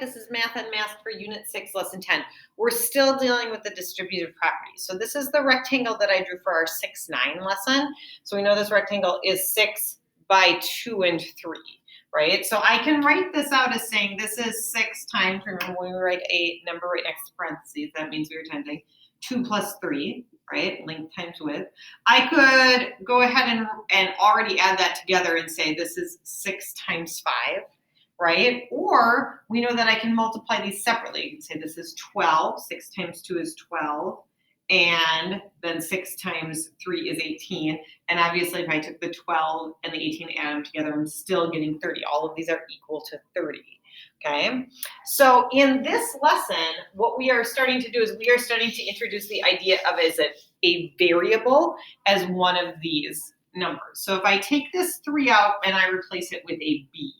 This is Math Unmasked for Unit 6, Lesson 10. We're still dealing with the distributive properties. So this is the rectangle that I drew for our 6-9 lesson. So we know this rectangle is 6 by 2 and 3, right? So I can write this out as saying this is 6 times, remember when we write a number right next to parentheses, that means we were attending 2 plus 3, right? Length times width. I could go ahead and already add that together and say this is 6 times 5. Right? Or we know that I can multiply these separately. You can say this is 12, 6 times 2 is 12, and then 6 times 3 is 18. And obviously if I took the 12 and the 18 and add them together, I'm still getting 30. All of these are equal to 30. Okay, so in this lesson, what we are starting to do is we are starting to introduce the idea of a variable as one of these numbers. So if I take this 3 out and I replace it with a b,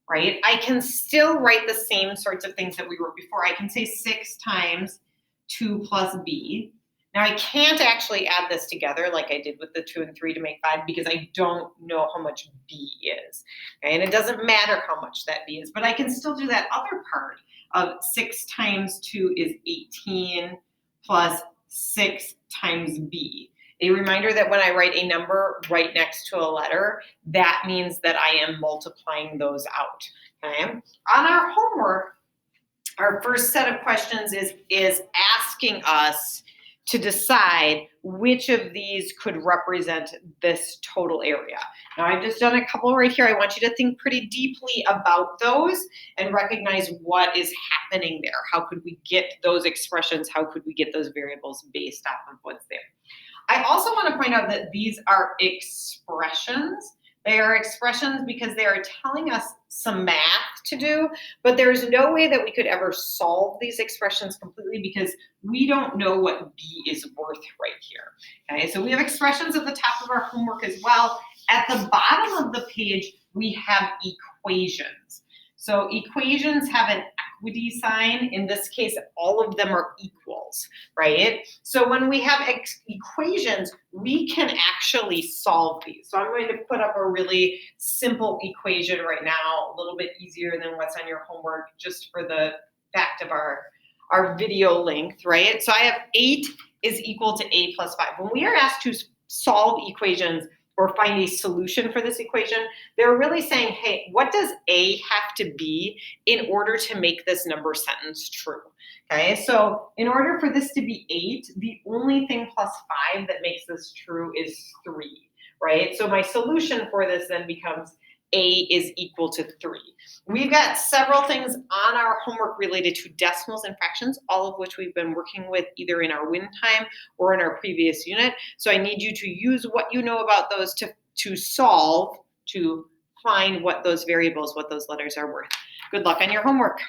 right? I can still write the same sorts of things that we wrote before. I can say 6 times 2 plus b. Now I can't actually add this together like I did with the 2 and 3 to make 5 because I don't know how much b is. Okay? And it doesn't matter how much that b is, but I can still do that other part of 6 times 2 is 18 plus 6 times b. A reminder that when I write a number right next to a letter, that means that I am multiplying those out. Okay? On our homework, our first set of questions is asking us to decide which of these could represent this total area. Now, I've just done a couple right here. I want you to think pretty deeply about those and recognize what is happening there. How could we get those expressions? How could we get those variables based off of what's there? I also want to point out that these are expressions. They are expressions because they are telling us some math to do, but there's no way that we could ever solve these expressions completely because we don't know what b is worth right here. Okay, so we have expressions at the top of our homework as well. At the bottom of the page, we have equations. So equations have an equity sign. In this case, all of them are equals, right? So when we have equations, we can actually solve these. So I'm going to put up a really simple equation right now, a little bit easier than what's on your homework, just for the fact of our video length, right? So I have 8 is equal to a plus 5. When we are asked to solve equations, or find a solution for this equation, they're really saying, hey, what does a have to be in order to make this number sentence true? Okay, so in order for this to be 8, the only thing plus 5 that makes this true is 3, right? So my solution for this then becomes a is equal to 3. We've got several things on our homework related to decimals and fractions, all of which we've been working with either in our win time or in our previous unit. So I need you to use what you know about those to solve, to find what those variables, what those letters are worth. Good luck on your homework.